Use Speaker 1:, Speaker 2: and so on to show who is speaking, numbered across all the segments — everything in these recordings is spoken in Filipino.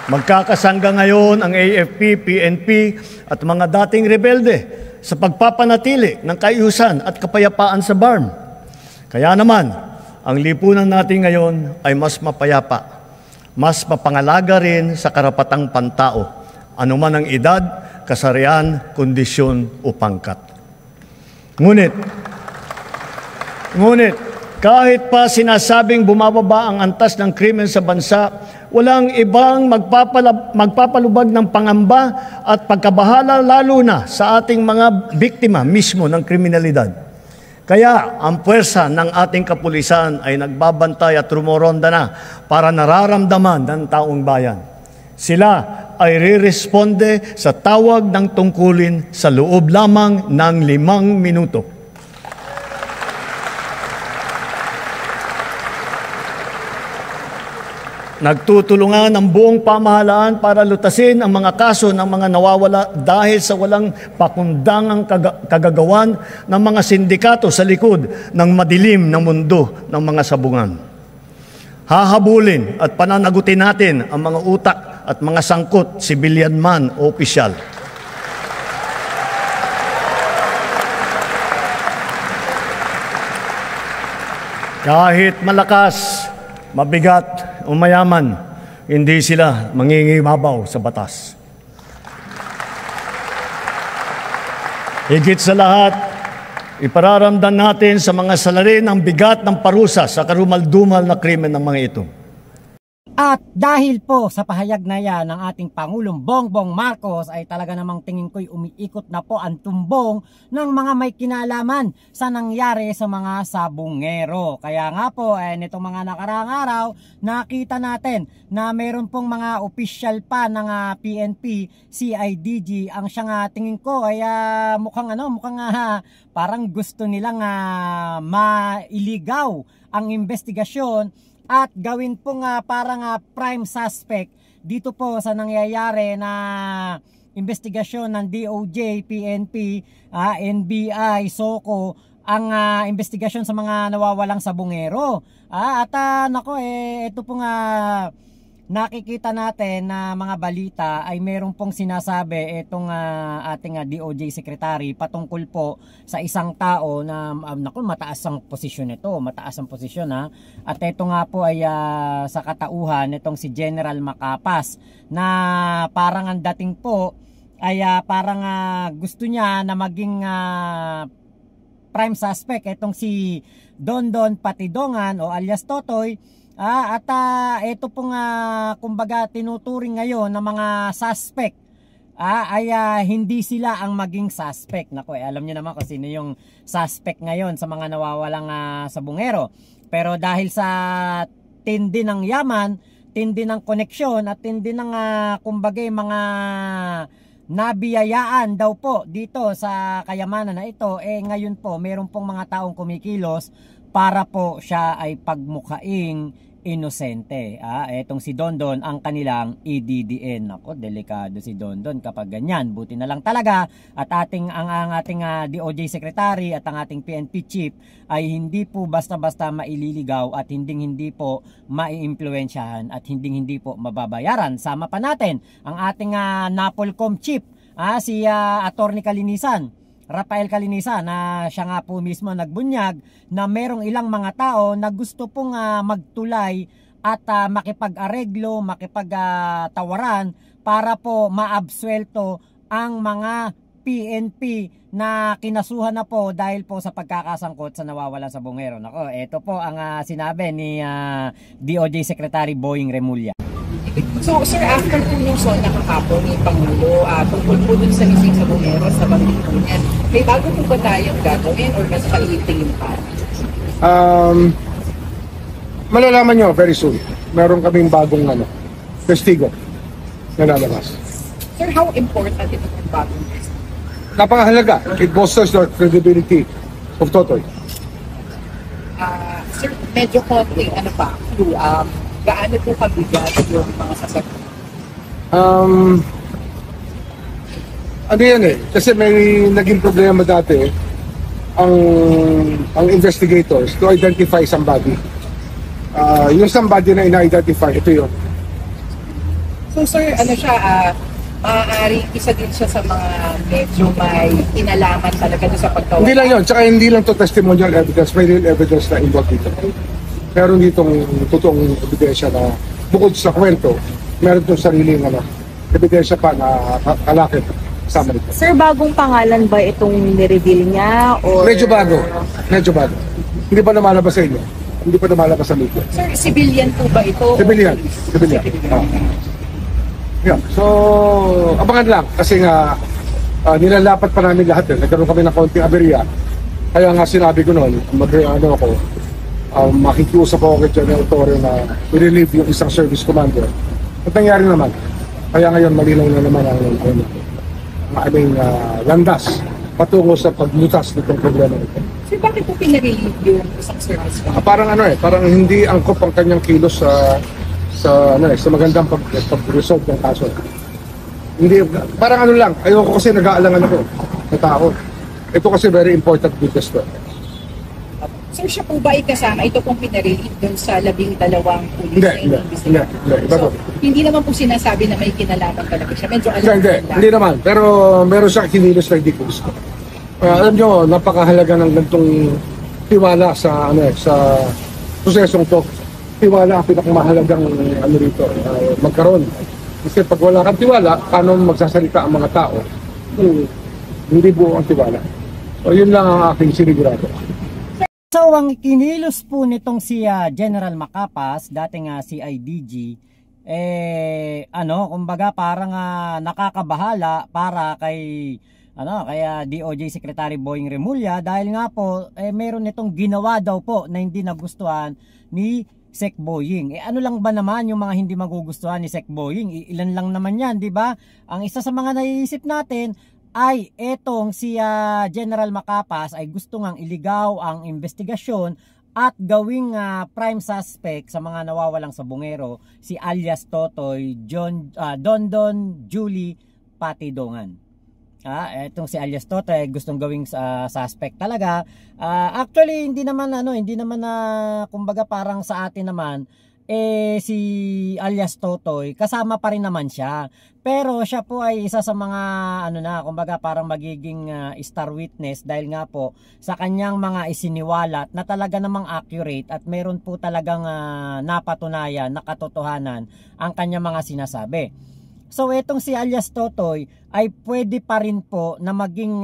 Speaker 1: Magkakasangga ngayon ang AFP, PNP at mga dating rebelde sa pagpapanatili ng kaayusan at kapayapaan sa BARM. Kaya naman, ang lipunan natin ngayon ay mas mapayapa, mas mapangalaga rin sa karapatang pantao, anuman ang edad, kasarian, kondisyon o pangkat. Ngunit, kahit pa sinasabing bumababa ang antas ng krimen sa bansa, walang ibang magpapalubag ng pangamba at pagkabahala lalo na sa ating mga biktima mismo ng kriminalidad. Kaya ang puwersa ng ating kapulisan ay nagbabantay at rumoronda na para nararamdaman ng taong bayan. Sila ay re-responde sa tawag ng tungkulin sa loob lamang ng 5 minuto. Nagtutulungan ang buong pamahalaan para lutasin ang mga kaso ng mga nawawala dahil sa walang pakundangang kagagawan ng mga sindikato sa likod ng madilim na mundo ng mga sabungan. Hahabulin at pananagutin natin ang mga utak at mga sangkot, civilian man o opisyal. Kahit malakas, mabigat o mayaman, hindi sila mangingibabaw sa batas. Higit sa lahat, ipararamdam natin sa mga salarin ang bigat ng parusa sa karumaldumal na krimen ng mga ito.
Speaker 2: At dahil po sa pahayag na yan ng ating Pangulong Bongbong Marcos ay talaga namang tingin ko'y umiikot na po ang tumbong ng mga may kinalaman sa nangyari sa mga sabungero. Kaya nga po nitong mga nakaraang araw nakita natin na mayroon pong mga opisyal pa ng PNP, CIDG ang siyang tingin ko ay mukhang parang gusto nilang mailigaw ang investigasyon at gawin po parang prime suspect dito po sa nangyayari na investigasyon ng DOJ, PNP, NBI, SOCO, ang investigasyon sa mga nawawalang sabungero. Ito po nakikita natin na mga balita ay meron pong sinasabi itong ating DOJ Secretary patungkol po sa isang tao na mataas ang posisyon nito, At ito nga po ay sa katauhan nitong si General Macapas na parang ang dating po ay parang gusto niya na maging prime suspect itong si Dondon Patidongan o alias Totoy. Ito pong kumbaga tinuturing ngayon ng mga suspect ay hindi sila ang maging suspect. Alam niyo naman kung sino yung suspect ngayon sa mga nawawalang sabungero. Pero dahil sa tindi ng yaman, tindi ng koneksyon at tindi ng kumbaga mga nabiyayaan daw po dito sa kayamanan na ito, ngayon po meron pong mga taong kumikilos para po siya ay pagmukhaing inosente. Etong si Dondon ang kanilang EDDN. Delikado si Dondon kapag ganyan. Buti na lang talaga at ang ating DOJ Secretary at ang ating PNP Chief ay hindi po basta-basta maililigaw at hindi po maiimpluwensyahan at hindi po mababayaran. Sama pa natin ang ating NAPOLCOM Chief, si Attorney Kalinisan, Rafael Calinisan, na siya nga po mismo nagbunyag na merong ilang mga tao na gusto pong magtulay at makipag-areglo, makipag-tawaran para po maabsuelto ang mga PNP na kinasuhan na po dahil po sa pagkakasangkot sa nawawalan sabungero. Ito po ang sinabi ni DOJ Secretary Boying Remulla.
Speaker 3: So, sir, after po yung sonda kahapon ni Pangulo, tungkol po dun sa missing sabungero sa banggit po niyan, may bago po ba tayong gagawin or mas paliitingin pa?
Speaker 4: Malalaman nyo very soon. Meron kaming bagong testigo na lalabas.
Speaker 3: Sir, how important ito yung bagong testigo?
Speaker 4: Napakahalaga. It bolsters the credibility of Totoy.
Speaker 3: Sir, medyo konting gaano po kabigat yung mga sasagot?
Speaker 4: Kasi may naging problema dati ang investigators to identify somebody. Yung somebody na ina-identify, ito yun.
Speaker 3: So sir, ano siya, maaaring isa din siya sa mga medyo may kinalaman talaga doon sa pagkawala.
Speaker 4: Hindi lang yun, tsaka hindi lang to testimonial evidence, may real evidence na involved dito. Meron ditong totoong ebidensya na bukod sa kwento, meron itong sariling ebidensya pa na kalakit kasama nito.
Speaker 5: Sir, bagong pangalan ba itong nireveal niya? Or...
Speaker 4: Medyo bago. Hindi pa namalabas sa inyo. Hindi pa namalabas sa media.
Speaker 3: Sir, civilian po ba ito?
Speaker 4: Civilian. Yeah. So, abangan lang. Kasi nga, nilalapat pa namin lahat. Nagkaroon kami ng konting aberya. Kaya nga sinabi ko noon, makikiusap ako kay General Torre na i-relieve yung isang service commander. At nangyari naman. Kaya ngayon, malinaw na naman ang aming landas patungo sa paglutas nitong problema nito.
Speaker 3: Sir, bakit po pinarelieve yung isang service commander?
Speaker 4: Parang hindi angkop ang kanyang kilos sa magandang pag-resolve ng kaso. Hindi, parang lang, ayoko kasi nag-aalangan ako na tao. Ito kasi very important witness to.
Speaker 3: Sir, siya po ba ikasama? Ito pong pinarelieve dun sa 12 pulis na
Speaker 4: Hindi.
Speaker 3: So, hindi naman po sinasabi na may kinalaman talaga siya. Medyo alam
Speaker 4: hindi naman. Pero meron siyang kinilos na hindi ko gusto. Alam nyo, napakahalaga ng gantong tiwala sa prosesong to. Tiwala ang pinakamahalagang rito, magkaroon. Kasi pag wala kang tiwala, paano magsasalita ang mga tao? Hindi buo ang tiwala. So yun lang ang aking sinigurado.
Speaker 2: So ang kinilos po nitong si General Macapas, dating CIDG, kumbaga parang nakakabahala para kay DOJ Secretary Boying Remulla dahil nga po meron nitong ginawa daw po na hindi nagustuhan ni Sec Boying. Ano lang ba naman yung mga hindi magugustuhan ni Sec Boying? Ilan lang naman yan, di ba? Ang isa sa mga naiisip natin ay etong si General Macapas ay gusto ngang iligaw ang investigasyon at gawing prime suspect sa mga nawawalang sabungero si alias Totoy Dondon Julie Patidongan. Etong si alias Totoy gustong gawing suspect talaga. Actually hindi naman kumbaga parang sa atin naman si alias Totoy kasama pa rin naman siya. Pero siya po ay isa sa mga kumbaga parang magiging star witness dahil nga po sa kanyang mga isiniwalat na talaga namang accurate at meron po talagang napatunayan na katotohanan ang kanyang mga sinasabi. So etong si alias Totoy ay pwede pa rin po na maging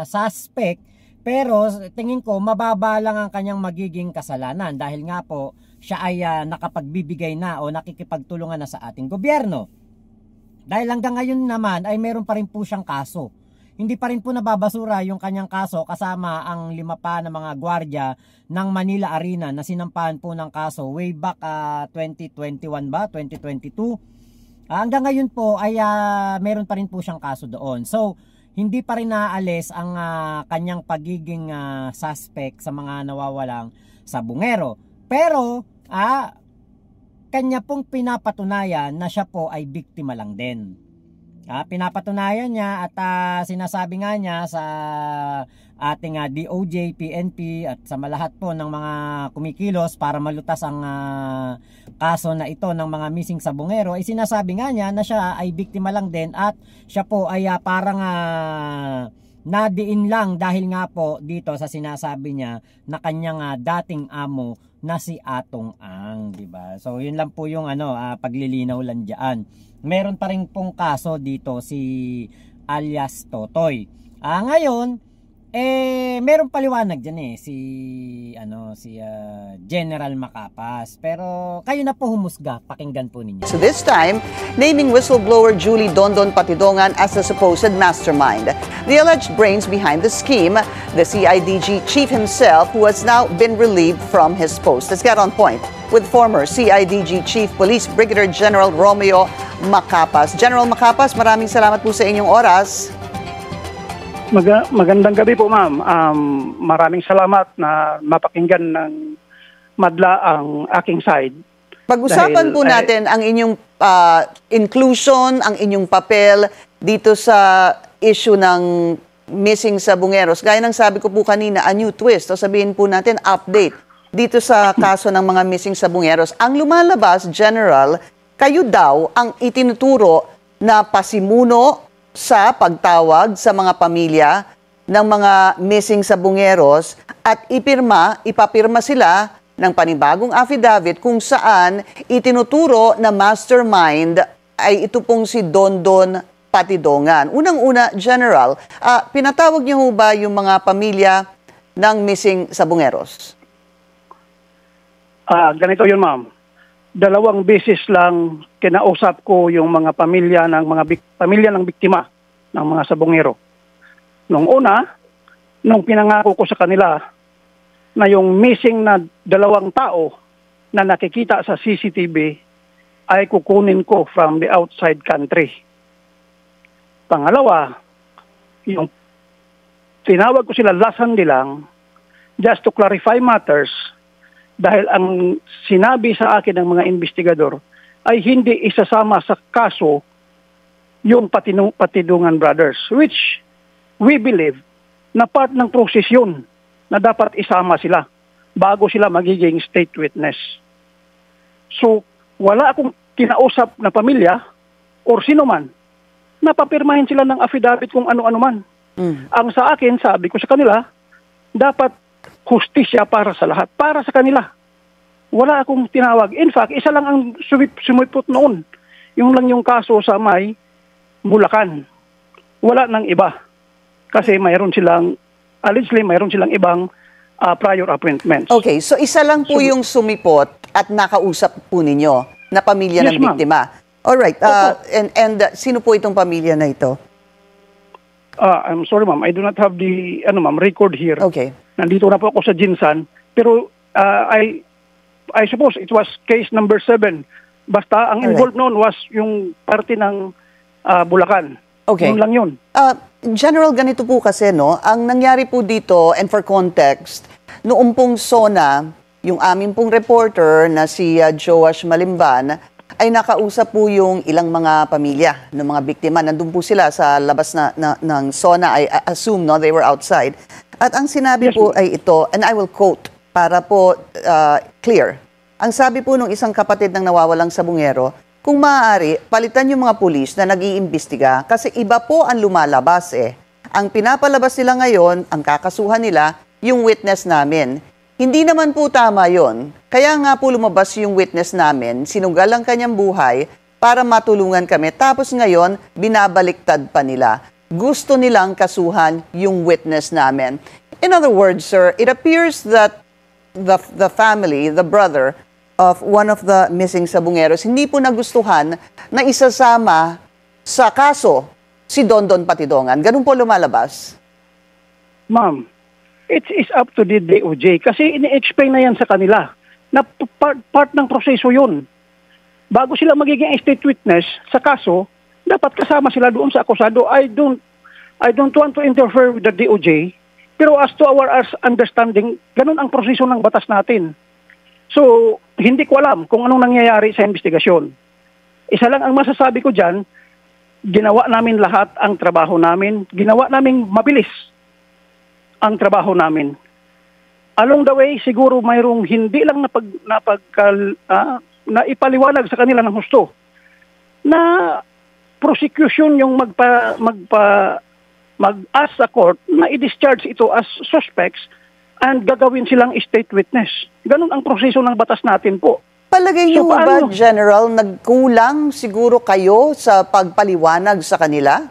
Speaker 2: suspect, pero tingin ko mababa lang ang kanyang magiging kasalanan dahil nga po siya ay nakapagbibigay na o nakikipagtulungan na sa ating gobyerno. Dahil hanggang ngayon naman ay meron pa rin po siyang kaso. Hindi pa rin po nababasura yung kanyang kaso kasama ang 5 pa na mga gwardiya ng Manila Arena na sinampahan po ng kaso way back 2021 ba? 2022. Hanggang ngayon po ay meron pa rin po siyang kaso doon. So hindi pa rin naaalis ang kanyang pagiging suspect sa mga nawawalang sabungero. Pero kanya pong pinapatunayan na siya po ay biktima lang din. Pinapatunayan niya at sinasabi nga niya sa ating DOJ, PNP at sa malahat po ng mga kumikilos para malutas ang kaso na ito ng mga missing sabungero, ay sinasabi nga niya na siya ay biktima lang din at siya po ay parang nadiin lang dahil nga po dito sa sinasabi niya na kanyang dating amo na si Atong Ang, di ba? So yun lang po yung paglilinaw lang diyan. Meron pa rin pong kaso dito si alias Totoy. Ngayon meron paliwanag diyan si General Macapas. Pero kayo na po humusga, pakinggan po ninyo.
Speaker 6: So this time, naming whistleblower Julie Dondon Patidongan as the supposed mastermind. The alleged brains behind the scheme, the CIDG chief himself, who has now been relieved from his post. Let's get on point with former CIDG Chief Police Brigadier General Romeo Macapas. General Macapas, maraming salamat po sa inyong oras.
Speaker 7: Magandang gabi po, ma'am. Maraming salamat na mapakinggan ng madla ang aking side.
Speaker 6: Pag-usapan po natin ang inyong inclusion, ang inyong papel dito sa issue ng missing sabungeros. Gaya ng sabi ko po kanina, a new twist. O sabihin po natin, update dito sa kaso ng mga missing sabungeros. Ang lumalabas, General, kayo daw ang itinuturo na pasimuno sa pagtawag sa mga pamilya ng mga missing sabungeros at ipapirma sila ng panibagong affidavit kung saan itinuturo na mastermind ay ito pong si Dondon Patidongan. Unang-una, General, pinatawag niyo ho ba yung mga pamilya ng missing sabungeros?
Speaker 7: Ganito yun, ma'am. 2 beses lang kinausap ko yung mga pamilya ng biktima ng mga sabungero. Nung una, nung pinangako ko sa kanila na yung missing na 2 tao na nakikita sa CCTV ay kukunin ko from the outside country. Pangalawa, yung tinawag ko sila last Sunday lang just to clarify matters dahil ang sinabi sa akin ng mga investigador ay hindi isasama sa kaso yung Patidongan Brothers, which we believe na part ng process yun na dapat isama sila bago sila magiging state witness. So, wala akong kinausap na pamilya or sino man na papirmahin sila ng affidavit kung ano-ano man. Ang sa akin, sabi ko sa kanila, dapat hustisya para sa lahat, para sa kanila. Wala akong tinawag. In fact, isa lang ang sumipot noon. Yung lang yung kaso sa may Bulacan. Wala nang iba. Kasi allegedly mayroon silang ibang prior appointments.
Speaker 6: Okay, so isa lang po yung sumipot at nakausap po ninyo na pamilya ng biktima. Alright, and sino po itong pamilya na ito?
Speaker 7: I'm sorry, ma'am. I do not have the record here.
Speaker 6: Okay.
Speaker 7: Nandito na po ako sa Jinsan. Pero I suppose it was case number 7. Basta ang involved noon was yung party ng Bulacan.
Speaker 6: Okay.
Speaker 7: Yun lang yun.
Speaker 6: General, ganito po kasi, no? Ang nangyari po dito, and for context, noong pong SONA, yung aming pong reporter na si Joash Malimban, ay nakausap po yung ilang mga pamilya ng mga biktima. Nandun po sila sa labas ng SONA. I assume, no? They were outside. At ang sinabi po ay ito, and I will quote, para po clear. Ang sabi po ng isang kapatid ng nawawalang sabungero, kung maaari, palitan yung mga pulis na nag-iimbestiga kasi iba po ang lumalabas eh. Ang pinapalabas nila ngayon, ang kakasuhan nila, yung witness namin. Hindi naman po tama yon. Kaya nga po lumabas yung witness namin, sinugal ang kanyang buhay para matulungan kami. Tapos ngayon, binabaliktad pa nila. Gusto nilang kasuhan yung witness namin. In other words, sir, it appears that the family, the brother of one of the missing sabungeros, hindi po nagustuhan na isasama sa kaso si Dondon Patidongan. Ganun po lumalabas.
Speaker 7: Ma'am, it is up to the DOJ kasi ini-explain na yan sa kanila na part ng proseso yun. Bago sila magiging state witness sa kaso, dapat kasama sila doon sa akusado. I don't want to interfere with the DOJ, pero as to our understanding, ganun ang proseso ng batas natin. So, hindi ko alam kung anong nangyayari sa investigasyon. Isa lang ang masasabi ko dyan, ginawa namin lahat ang trabaho namin, ginawa namin mabilis ang trabaho namin. Along the way, siguro mayroong hindi lang na ipaliwanag sa kanila ng husto na prosecution yung mag-ask sa court na i-discharge ito as suspects and gagawin silang state witness. Ganun ang proseso ng batas natin po.
Speaker 6: Palagay niyo ba, General, nagkulang siguro kayo sa pagpaliwanag sa kanila?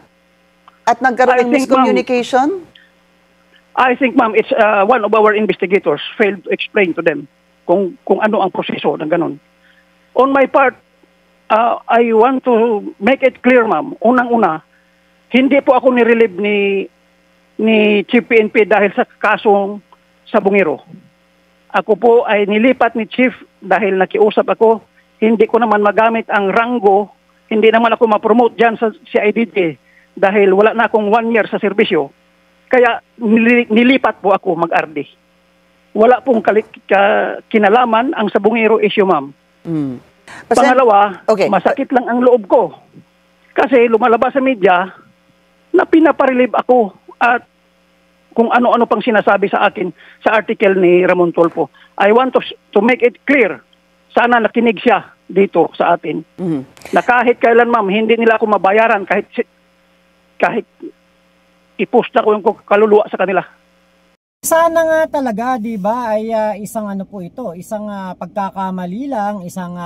Speaker 6: At nagkaroon ng miscommunication?
Speaker 7: I think, ma'am, it's one of our investigators failed to explain to them kung ano ang proseso ng ganun. On my part, I want to make it clear, ma'am. Unang-una, hindi po ako nirelieve ni Chief PNP dahil sa kasong sabungero. Ako po ay nilipat ni Chief dahil nakiusap ako. Hindi ko naman magamit ang ranggo. Hindi naman ako ma-promote dyan sa CIDT dahil wala na akong 1 year sa serbisyo. Kaya nilipat po ako mag-RD. Wala pong kinalaman ang sabungero issue, ma'am. Pangalawa, masakit lang ang loob ko. Kasi lumalabas sa media na pinaparelieve ako at kung ano-ano pang sinasabi sa akin sa article ni Ramon Tulfo. I want to make it clear. Sana nakinig siya dito sa atin.
Speaker 6: Mhm.
Speaker 7: Na kahit kailan, ma'am, hindi nila ako mabayaran kahit ipusta ko yung kaluluwa sa kanila.
Speaker 2: Sana nga talaga, 'di ba, ay isang ano po ito, isang pagkakamali lang, isang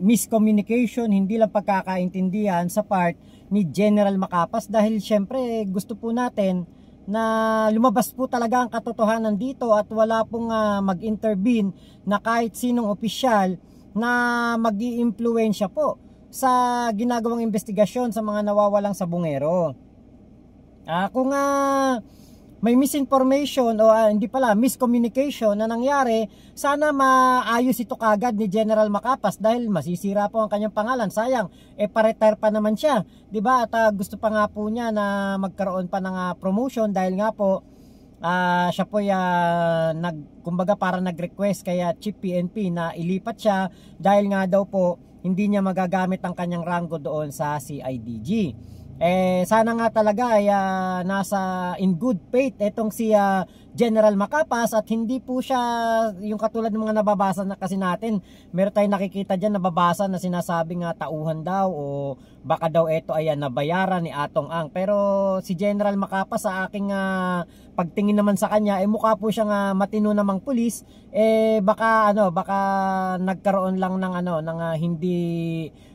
Speaker 2: miscommunication, hindi lang pagkakaintindihan sa part ni General Macapas, dahil syempre gusto po natin na lumabas po talaga ang katotohanan dito at wala pong mag-intervene na kahit sinong opisyal na mag-iimpluwensya po sa ginagawang investigasyon sa mga nawawalang sabungero. Kung may misinformation o miscommunication na nangyari, sana maayos ito kagad ni General Macapas dahil masisira po ang kanyang pangalan. Sayang, pa-retire pa naman siya, 'di ba? At gusto pa nga po niya na magkaroon pa ng promotion dahil nga po siya po kumbaga para nag-request kaya Chief PNP na ilipat siya dahil nga daw po hindi niya magagamit ang kanyang ranggo doon sa CIDG. Sana nga talaga ay nasa in good faith etong si General Macapas at hindi po siya yung katulad ng mga nababasa na kasi natin. Meron tayong nakikita dyan nababasa na sinasabing tauhan daw o baka daw ito ay nabayaran ni Atong Ang. Pero si General Macapas sa aking pagtingin naman sa kanya mukha po siyang matino namang pulis. Baka nagkaroon lang ng hindi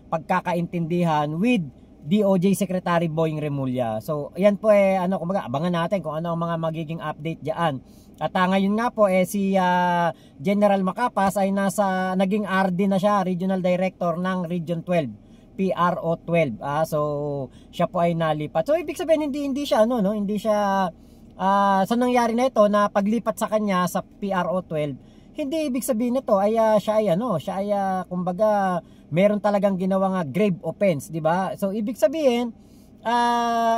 Speaker 2: pagkakaintindihan with DOJ Secretary Boying Remulla. So, ayan po kumbaga abangan natin kung ano ang mga magiging update diyan. At ngayon nga po si General Macapas ay naging RD na siya, Regional Director ng Region 12, PRO 12. So, siya po ay nalipat. So, ibig sabihin hindi siya hindi siya sa nangyari na ito na paglipat sa kanya sa PRO 12. Hindi ibig sabihin nito ay siya ay kumbaga meron talagang ginawang grave offense, di ba? So ibig sabihin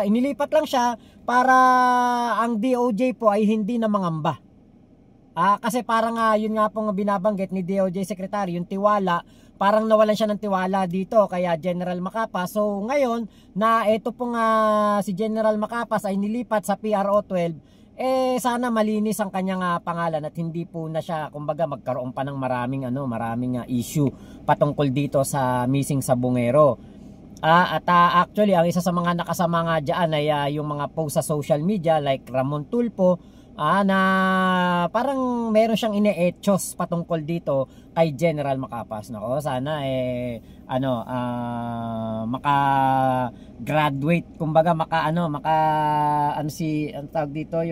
Speaker 2: inilipat lang siya para ang DOJ po ay hindi na mangamba. Kasi parang yun nga pong binabanggit ni DOJ Secretary, yung tiwala, parang nawalan siya ng tiwala dito kaya General Macapas. So ngayon na ito pong si General Macapas ay nilipat sa PRO 12, sana malinis ang kanyang pangalan at hindi po na siya kumbaga magkaroon pa ng maraming issue patungkol dito sa missing sabungero. Actually ang isa sa mga nakasama nga diyan ay yung mga post sa social media like Ramon Tulfo na parang meron siyang ine-etchos patungkol dito kay General Macapas. Nako, sana maka-graduate, kumbaga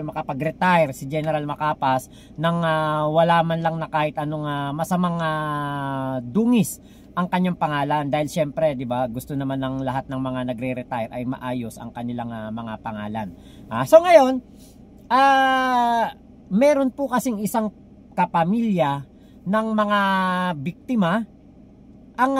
Speaker 2: makapag-retire si General Macapas nang wala man lang na kahit anong masamang dungis ang kanyang pangalan, dahil syempre 'di ba gusto naman ng lahat ng mga nagre-retire ay maayos ang kanilang mga pangalan. So ngayon meron po kasing isang kapamilya ng mga biktima ang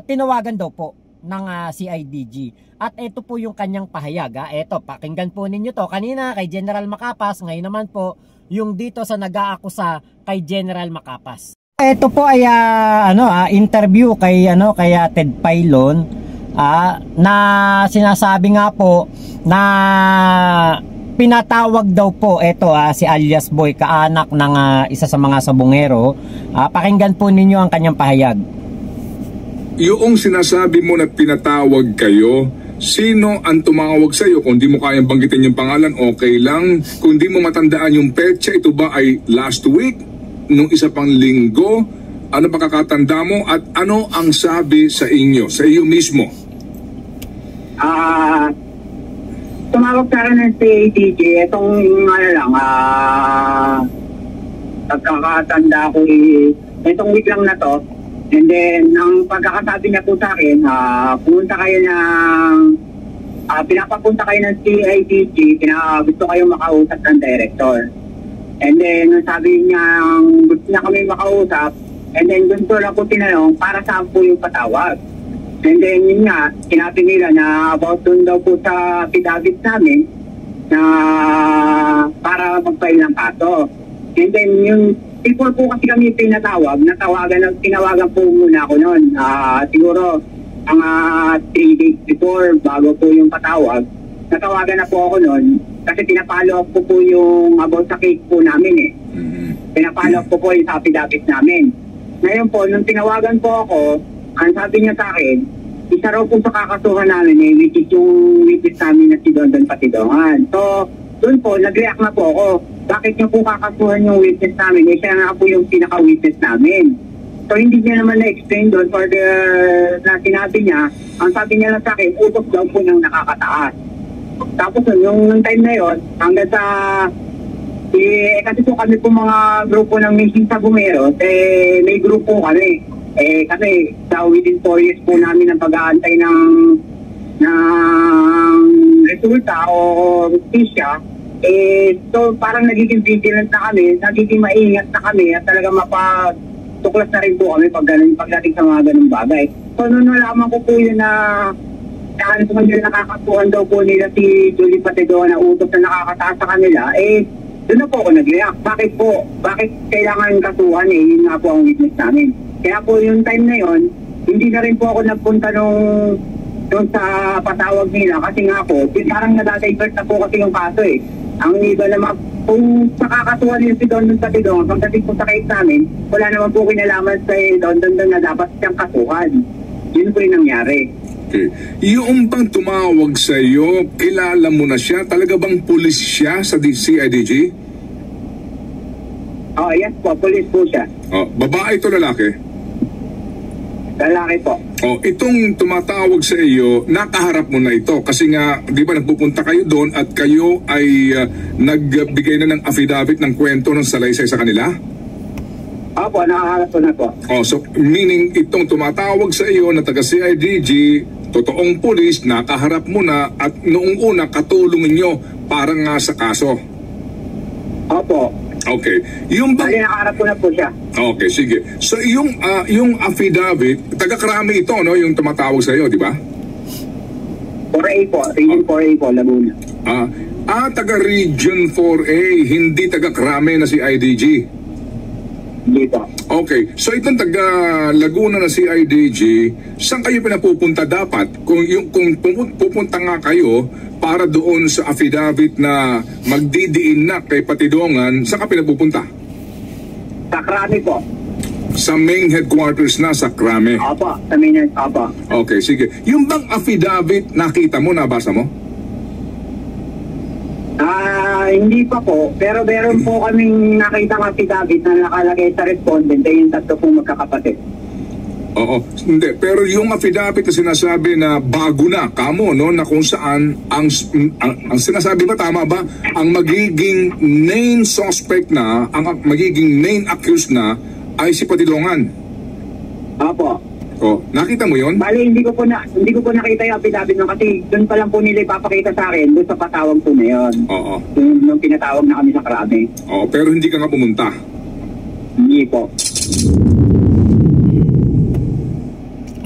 Speaker 2: tinawagan daw po ng CIDG. At ito po yung kanyang pahayag. Ito, pakinggan po ninyo to. Kanina kay General Macapas, ngayon naman po yung dito sa nag-aakusa kay General Macapas. Ito po ay interview kay Ted Pailon na sinasabi nga po na pinatawag daw po si alias Boy, kaanak ng isa sa mga sabungero. Pakinggan po ninyo ang kanyang pahayag.
Speaker 8: Yung sinasabi mo na pinatawag kayo, sino ang tumawag sa iyo? Kung di mo kayang banggitin yung pangalan, okay lang. Kung di mo matandaan yung petsa, ito ba ay last week? Nung isa pang linggo? Ano pakakatanda mo? At ano ang sabi sa inyo, sa iyo mismo?
Speaker 9: Tumawag sa akin ng CIDG, itong pagkakatanda ko itong week lang na to. And then, ang pagkakasabi niya po sa akin, pinapapunta kayo ng CIDG, gusto kayong makausap ng director. And then, sabi niya, gusto niya kami makausap, and then gusto lang po tinanong, para saan po yung patawag? And then yun nga, sinabi nila na about dun daw po sa affidavit namin na para mag-file ng kaso. And then yung before po kasi kami tinawagan po muna ako noon. Siguro mga 3 days before, bago po yung patawag, natawagan na po ako noon kasi pinapalo up po yung about sa case po namin . Pinapalo up po yung sa affidavit namin. Ngayon po, nung tinawagan po ako, ang sabi niya sa akin, isa raw po sa kakasuhan namin which is yung witness namin na si Dondon Patidongan. So, doon po, nag-react na po ako. Bakit niyo po kakasuhan yung witness namin? Siya nga po yung pinaka-witness namin. So, hindi niya naman na-explain doon for the na sinabi niya. Ang sabi niya lang sa akin, utos daw po ng nakakataas. Tapos yung time na yon, hanggang sa kasi po kami po mga grupo ng Missing sa Bumeros, may grupo kami. Kasi within 4 years po namin ang pag-aantay ng resulta o justisya, so parang nagiging vigilant na kami, nagiging maingat na kami at talaga mapatuklas na rin po kami pagdating sa mga ganung bagay. So noon nalaman ko po yun na nakakasuhan daw po nila si Julie Patidongan na utos na nakakataas sa kanila, doon na po ako nag-react. Bakit po? Bakit kailangan kasuhan? Yun nga po ang witness namin. Kaya po yung time na yon, hindi na rin po ako nagpunta nung sa patawag nila kasi nga po, parang nadadivert na po kasi yung kaso Ang iba naman, kung nakakasuhan nila si Dondon Patidongan, pagdating po sa case namin, wala naman po kinalaman sa Dondon na dapat siyang kasuhan. Yun po yung nangyari.
Speaker 8: Okay. Yung bang tumawag sa iyo, kilala mo na siya? Talaga bang pulis siya sa CIDG?
Speaker 9: Yes po, pulis po siya.
Speaker 8: Babae ito lalaki?
Speaker 9: Lalaki po.
Speaker 8: Itong tumatawag sa iyo, nakaharap mo na ito kasi nga, di ba nagpupunta kayo doon at kayo ay nagbigay na ng affidavit ng kwento ng salaysay sa kanila?
Speaker 9: Opo, nakaharap ko na po.
Speaker 8: So meaning itong tumatawag sa iyo na taga CIDG, totoong pulis, nakaharap mo na at noong una katulong niyo para nga sa kaso?
Speaker 9: Opo.
Speaker 8: Okay. Yung
Speaker 9: bali nakaharap ko na po siya.
Speaker 8: Okay, sige. So yung affidavit, taga Krami ito, no? Yung tumatawag sa iyo, di ba?
Speaker 9: 4A po, Region 4A po, Laguna.
Speaker 8: Taga Region 4A, hindi taga Krami na si IDG.
Speaker 9: Dito.
Speaker 8: Okay. So itong taga Laguna na CIDG, saan kayo pinapupunta dapat? Kung pupunta nga kayo para doon sa affidavit na magdidiin na kay Patidongan, saan ka pinapupunta?
Speaker 9: Sa Krami po.
Speaker 8: Sa main headquarters na sa Krami?
Speaker 9: Opo, sa main opo.
Speaker 8: Okay, sige. Yung bang affidavit nakita mo, nabasa mo?
Speaker 9: Hindi pa po, pero meron po kaming nakita ng affidavit na nakalagay sa respondent yung tatlo pong magkakapatid.
Speaker 8: Oo, hindi. Pero yung affidavit na sinasabi na bago na, kamo, no, na kung saan ang sinasabi ba, tama ba, ang magiging main suspect na, ang magiging main accused na ay si Patidongan?
Speaker 9: Opo.
Speaker 8: Nakita mo yon?
Speaker 9: Bali, hindi ko po nakita yung affidavit nun kasi doon pa lang po nila ipapakita sa akin doon sa patawag po na yun.
Speaker 8: Oo.
Speaker 9: Nung pinatawag na kami sa Krami.
Speaker 8: Pero hindi ka nga pumunta?
Speaker 9: Hindi po.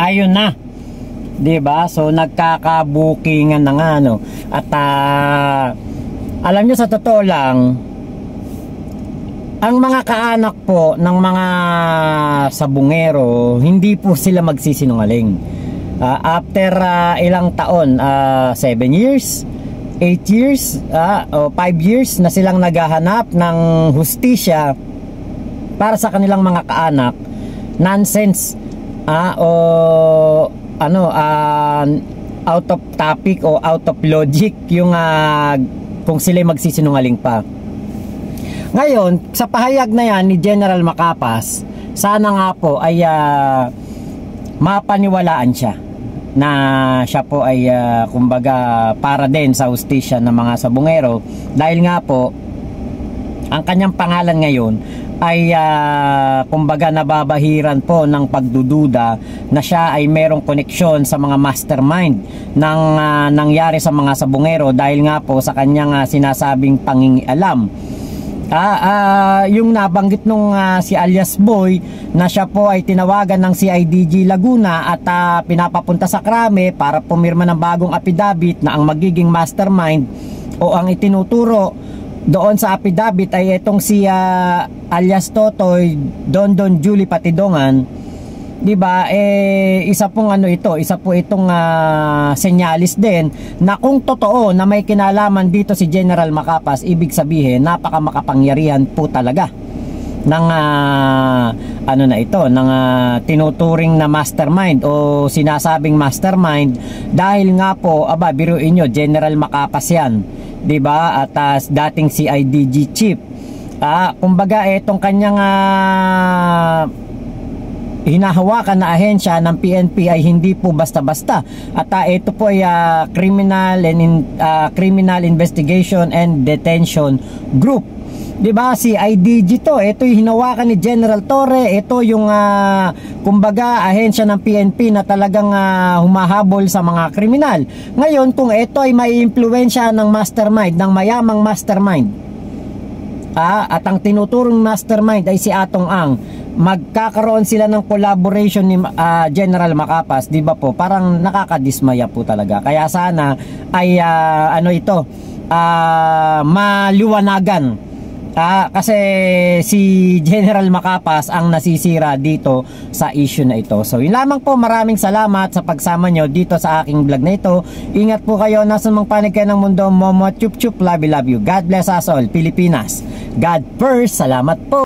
Speaker 2: Ayun na. 'Di ba? So nagkakabukingan na nga no. At alam niyo sa totoo lang, ang mga kaanak po ng mga sabungero, hindi po sila magsisinungaling. After ilang taon, 7 years, 8 years, o 5 years na silang naghahanap ng hustisya para sa kanilang mga kaanak, nonsense, out of topic o out of logic yung kung sila magsisinungaling pa. Ngayon, sa pahayag na yan ni General Macapas, sana nga po ay mapaniwalaan siya na siya po ay kumbaga para din sa hustisya ng mga sabungero, dahil nga po ang kanyang pangalan ngayon ay kumbaga nababahiran po ng pagdududa na siya ay merong koneksyon sa mga mastermind ng nangyari sa mga sabungero, dahil nga po sa kanyang sinasabing pangingialam. Yung nabanggit nung si alias Boy na siya po ay tinawagan ng CIDG Laguna at pinapapunta sa Krami para pumirma ng bagong affidavit na ang magiging mastermind o ang itinuturo doon sa affidavit ay itong si alias Totoy Dondon Julie Patidongan. 'Di ba? Isa po itong senyalis din na kung totoo na may kinalaman dito si General Macapas, ibig sabihin napaka makapangyarihan po talaga ng ano na ito, ng tinuturing na mastermind o sinasabing mastermind, dahil nga po, biruin nyo, General Macapas yan, 'di ba? At dating CIDG chief. Kumbaga itong kanyang hinahawakan na ahensya ng PNP ay hindi po basta-basta. At ito po ay Criminal Investigation and Detention Group. 'Di ba? Si IDG to, ito yung hinawakan ni General Torre, ito yung kumbaga ahensya ng PNP na talagang humahabol sa mga kriminal. Ngayon, kung ito ay may impluwensya ng mastermind, ng mayamang mastermind, at ang tinuturong mastermind ay si Atong Ang, magkakaroon sila ng collaboration ni General Macapas, 'di ba po? Parang nakakadismaya po talaga. Kaya sana ay maliwanagan. Kasi si General Macapas ang nasisira dito sa issue na ito. So yun lamang po, maraming salamat sa pagsama nyo dito sa aking vlog na ito. Ingat po kayo, nasa mang panig kayo ng mundo. Momo chup chup, love you. God bless us all, Pilipinas. God first, salamat po.